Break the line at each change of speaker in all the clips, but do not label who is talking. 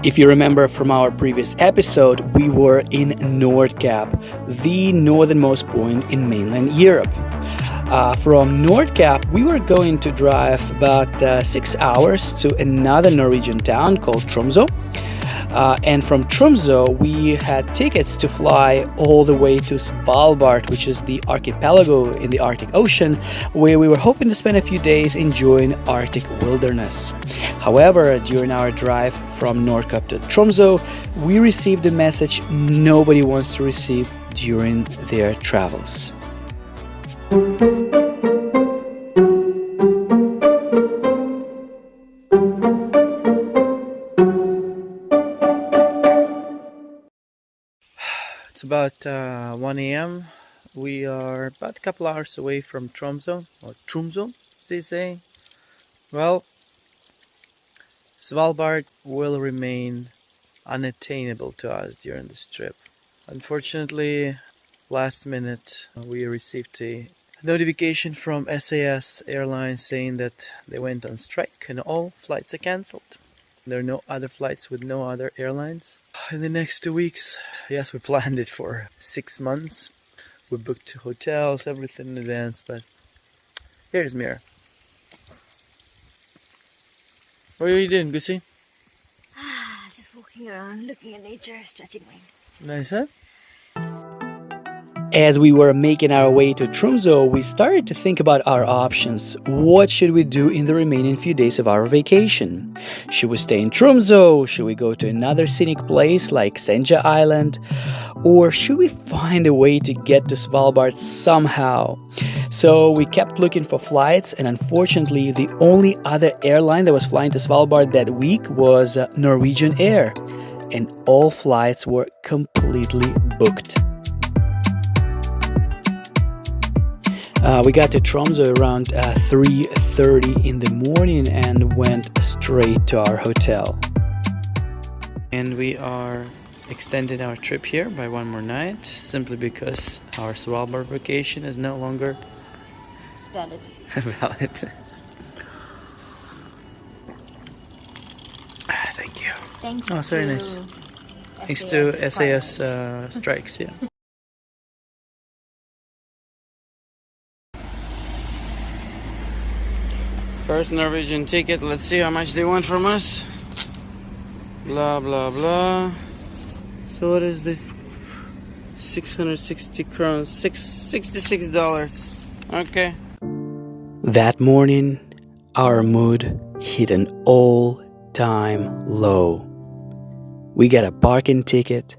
If you remember from our previous episode, we were in Nordkap, the northernmost point in mainland Europe. From Nordkap, we were going to drive about 6 hours to another Norwegian town called Tromsø. And from Tromsø, we had tickets to fly all the way to Svalbard, which is the archipelago in the Arctic Ocean, where we were hoping to spend a few days enjoying Arctic wilderness. However, during our drive from Nordkap to Tromsø, we received a message nobody wants to receive during their travels. It's about 1 a.m. We are about a couple hours away from Tromsø, or Tromsø, as they say. Well, Svalbard will remain unattainable to us during this trip. Unfortunately, last minute we received a notification from SAS airline saying that they went on strike and all flights are cancelled. There are no other flights with no other airlines. In the next 2 weeks, yes, we planned it for 6 months. We booked hotels, everything in advance, but here's Mira. What are you doing, Gussie?
Just walking around, looking at nature, stretching my...
Nice, huh? As we were making our way to Tromsø, we started to think about our options. What should we do in the remaining few days of our vacation? Should we stay in Tromsø? Should we go to another scenic place like Senja Island? Or should we find a way to get to Svalbard somehow? So we kept looking for flights, and unfortunately the only other airline that was flying to Svalbard that week was Norwegian Air, and all flights were completely booked. We got to Tromsø around 3:30 in the morning and went straight to our hotel. And we are extending our trip here by one more night, simply because our Svalbard vacation is no longer
valid.
Thank you.
Thanks
oh, very
to
nice. Thanks to SAS strikes, yeah. First Norwegian ticket, let's see how much they want from us. Blah, blah, blah. So what is this? 660 crowns, $66. Okay. That morning, our mood hit an all-time low. We got a parking ticket.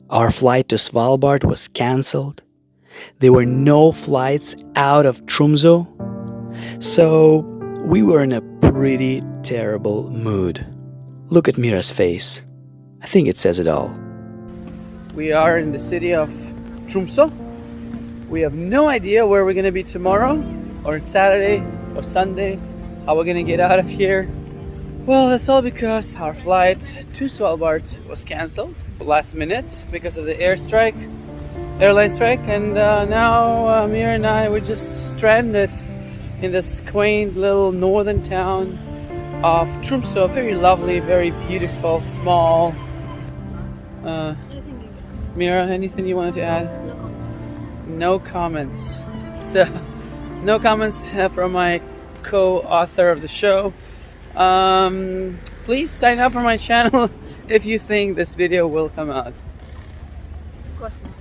Our flight to Svalbard was cancelled. There were no flights out of Tromsø. So we were in a pretty terrible mood. Look at Mira's face. I think it says it all. We are in the city of Tromsø. We have no idea where we're going to be tomorrow, or Saturday, or Sunday, how we're going to get out of here. Well, that's all because our flight to Svalbard was cancelled last minute because of the airline strike, and now Mira and I were just stranded in this quaint little northern town of Tromsø. Very lovely, very beautiful, small. Mira, anything you wanted to add? No comments. So, no comments from my co-author of the show. Please sign up for my channel if you think this video will come out.
Of course not.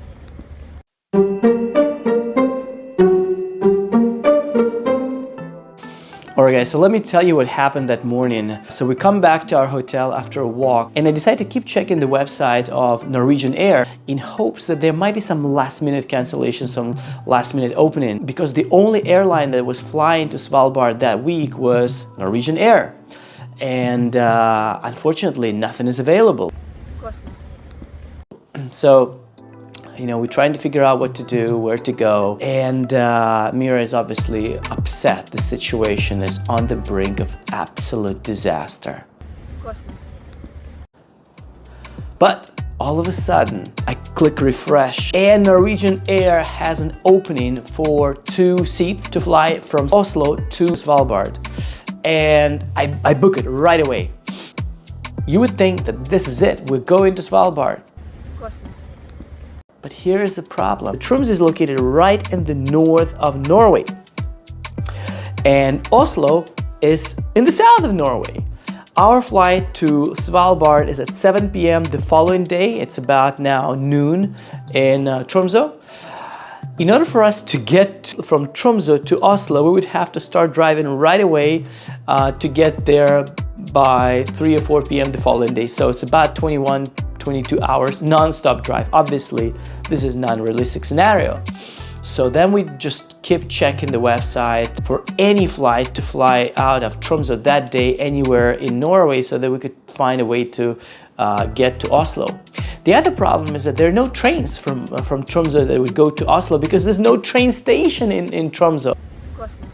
Alright guys, so let me tell you what happened that morning. So we come back to our hotel after a walk, and I decided to keep checking the website of Norwegian Air in hopes that there might be some last minute cancellation, some last minute opening, because the only airline that was flying to Svalbard that week was Norwegian Air. And unfortunately nothing is available.
Of course not.
So, you know, we're trying to figure out what to do, where to go, and Mira is obviously upset. The situation is on the brink of absolute disaster.
Of course not.
But all of a sudden, I click refresh, and Norwegian Air has an opening for 2 seats to fly from Oslo to Svalbard. And I book it right away. You would think that this is it, we're going to Svalbard.
Of course not.
But here is the problem. Tromsø is located right in the north of Norway. And Oslo is in the south of Norway. Our flight to Svalbard is at 7 p.m. the following day. It's about now noon in Tromsø. In order for us to get from Tromsø to Oslo, we would have to start driving right away to get there by 3 or 4 p.m. the following day. So it's about 21, 22 hours non-stop drive. Obviously, this is not a realistic scenario. So then we just keep checking the website for any flight to fly out of Tromsø that day anywhere in Norway so that we could find a way to get to Oslo. The other problem is that there are no trains from Tromsø that would go to Oslo because there's no train station in Tromsø.
Of course not.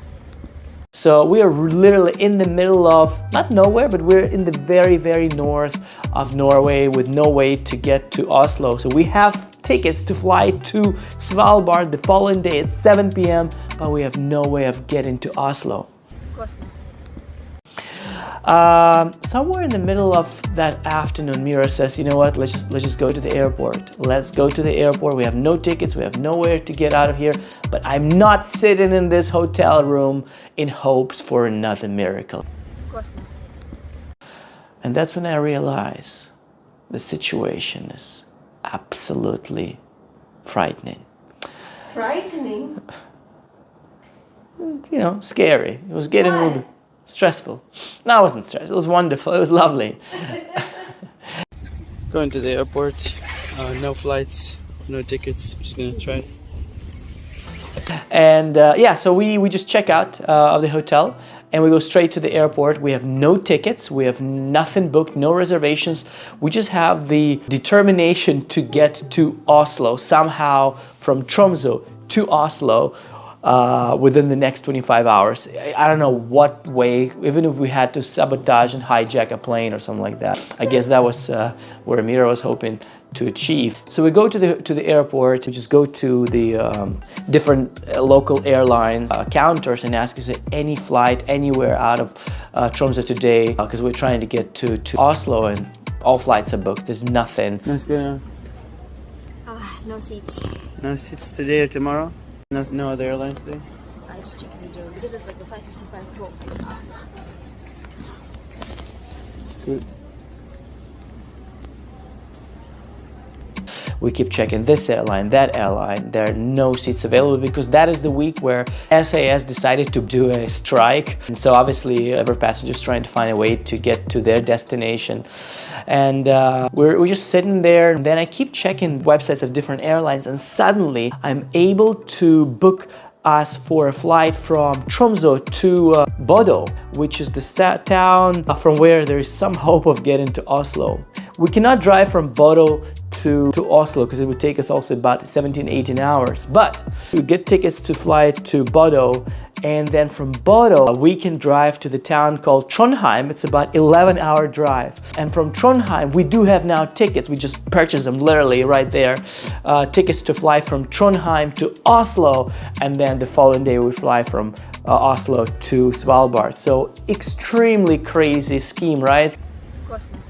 So we are literally in the middle of, not nowhere, but we're in the very, very north of Norway with no way to get to Oslo. So we have tickets to fly to Svalbard the following day at 7 p.m., but we have no way of getting to Oslo.
Of course not.
Somewhere in the middle of that afternoon, Mira says, you know what, let's just go to the airport. Let's go to the airport. We have no tickets. We have nowhere to get out of here. But I'm not sitting in this hotel room in hopes for another miracle.
Of course not.
And that's when I realize the situation is absolutely frightening.
Frightening?
You know, scary. It was getting a little bit stressful. No, I wasn't stressed. It was wonderful. It was lovely. Going to the airport. No flights, no tickets. I'm just gonna try. And yeah, so we just check out of the hotel and we go straight to the airport. We have no tickets. We have nothing booked, no reservations. We just have the determination to get to Oslo somehow from Tromsø to Oslo. Within the next 25 hours. I don't know what way, even if we had to sabotage and hijack a plane or something like that. I guess that was where Mira was hoping to achieve. So we go to the airport, we just go to the different local airlines counters and ask, is there any flight anywhere out of Tromsø today? Because we're trying to get to Oslo and all flights are booked. There's nothing.
No seats.
No seats today or tomorrow? No other airlines today?
I just check the deals because it's like the 5:55 talk.
It's good. We keep checking this airline, that airline. There are no seats available because that is the week where SAS decided to do a strike. And so obviously every passenger is trying to find a way to get to their destination. And we're just sitting there, and then I keep checking websites of different airlines, and suddenly I'm able to book us for a flight from Tromsø to Bodø, which is the town from where there is some hope of getting to Oslo. We cannot drive from Bodø to Oslo because it would take us also about 17-18 hours, but we get tickets to fly to Bodø, and then from Bodø we can drive to the town called Trondheim. It's about 11-hour drive, and from Trondheim we do have now tickets. We just purchased them literally right there, tickets to fly from Trondheim to Oslo, and then the following day we fly from Oslo to Svalbard. So extremely crazy scheme, right?
Of course not.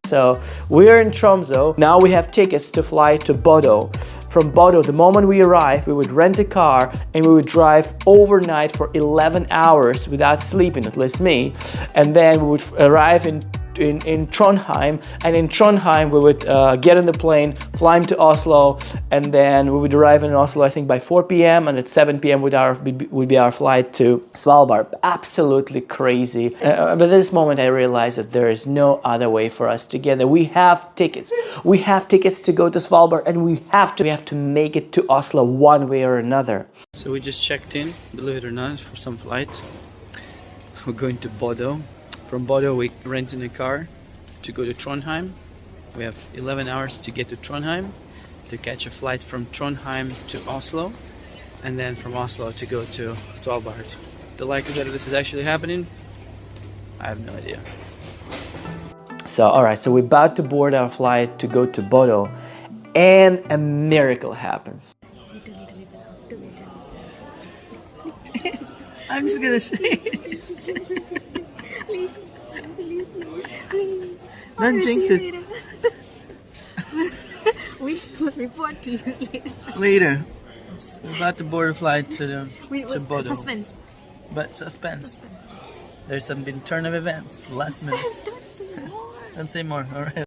So we're in Tromsø. Now we have tickets to fly to Bodø. From Bodø, the moment we arrive, we would rent a car and we would drive overnight for 11 hours without sleeping, at least me. And then we would arrive in Trondheim, and in Trondheim we would get on the plane, fly to Oslo, and then we would arrive in Oslo I think by 4 p.m. and at 7 p.m. would be our flight to Svalbard. Absolutely crazy. But at this moment I realized that there is no other way for us to get there. We have tickets. We have tickets to go to Svalbard, and we have to make it to Oslo one way or another. So we just checked in, believe it or not, for some flight. We're going to Bodø. From Bodø, we rented a car to go to Trondheim. We have 11 hours to get to Trondheim, to catch a flight from Trondheim to Oslo, and then from Oslo to go to Svalbard. The likelihood of this is actually happening, I have no idea. So, alright, so we're about to board our flight to go to Bodø, and a miracle happens. I'm just gonna say it.
Please, please, please.
Don't jinx it.
We will report to you later.
Later. We're about to board a flight to Bodo.
Suspense.
But suspense. There's some been turn of events. Last minute. Don't say more. All right.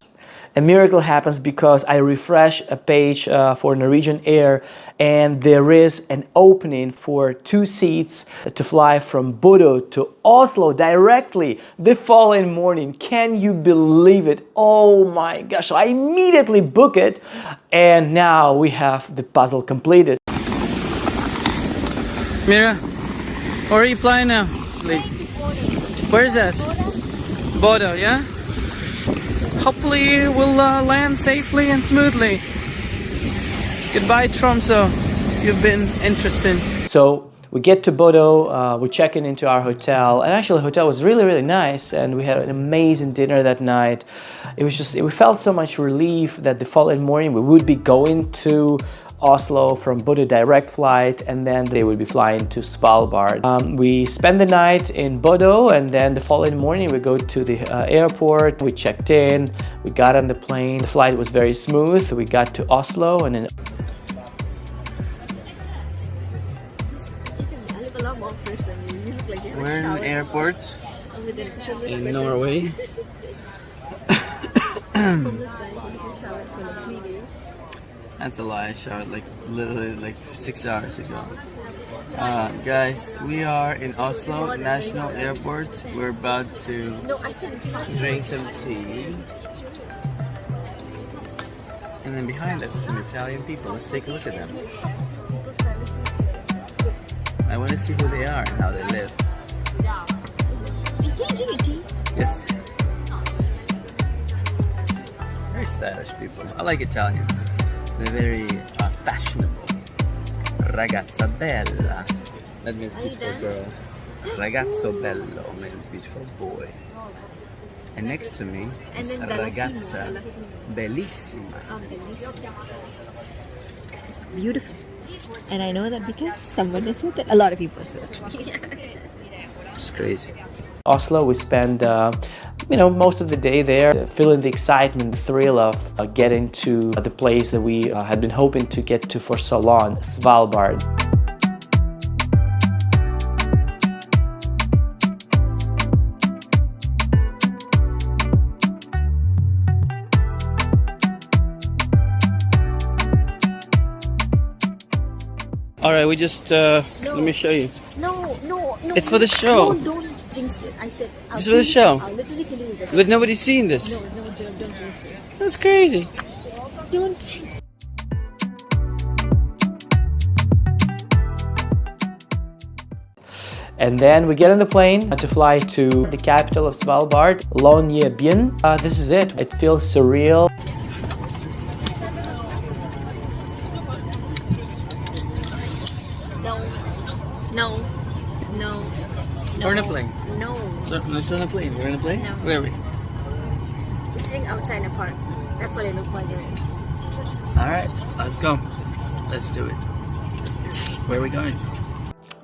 A miracle happens because I refresh a page for Norwegian Air, and there is an opening for 2 seats to fly from Bodo to Oslo directly the following morning. Can you believe it? Oh my gosh. So I immediately book it, and now we have the puzzle completed. Mira, where are you flying now? Where is that? Bodo, yeah? Hopefully we'll land safely and smoothly. Goodbye, Tromsø. You've been interesting. So we get to Bodo, we check into our hotel, and actually the hotel was really, really nice, and we had an amazing dinner that night. It was just, we felt so much relief that the following morning we would be going to Oslo from Bodo direct flight, and then they would be flying to Svalbard. We spent the night in Bodo, and then the following morning we go to the airport. We checked in, we got on the plane. The flight was very smooth. We got to Oslo, and then we're in the airport in Norway. That's a lie. I showered like literally like 6 hours ago. Guys, we are in Oslo National Airport. We're about to drink some tea. And then behind us is some Italian people. Let's take a look at them. I want to see who they are and how they live.
Can you drink your tea?
Yes. Very stylish people. I like Italians. They're very fashionable. Ragazza bella. That means beautiful girl. Ragazzo bello means beautiful boy. And next to me is ragazza bellissima.
It's beautiful. And I know that because someone has said that. A lot of people said it.
It's crazy. Oslo, we spend most of the day there, feeling the excitement, the thrill of getting to the place that we had been hoping to get to for so long, Svalbard. All right, we just, let me show you.
No.
It's for the show.
No, don't jinx it. I said,
It's for the show.
I'll literally tell you that.
But nobody's seen this.
No, don't jinx it.
That's crazy.
Don't jinx it.
And then we get on the plane to fly to the capital of Svalbard, Longyearbyen. This is it. It feels surreal.
No.
We're in a plane.
No.
So, it's on a plane. We're in a plane?
No.
Where are we?
We're sitting outside in a park. That's what it looks like.
Alright, let's go. Let's do it. Where are we going?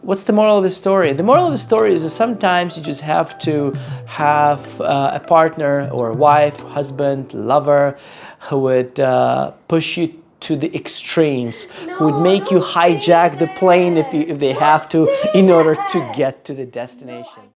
What's the moral of the story? The moral of the story is that sometimes you just have to have a partner or a wife, husband, lover who would push you to the extremes, who would make you hijack the plane if they have to in order to get to the destination.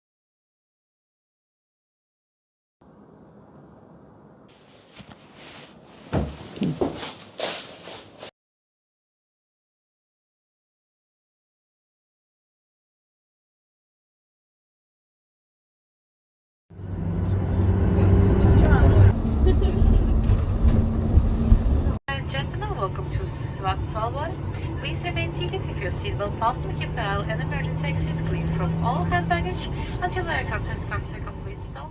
Welcome to Svalbard. Please remain seated with your seatbelt fastened, keep the aisle and emergency exits clear from all hand baggage until the aircraft has come to a complete stop.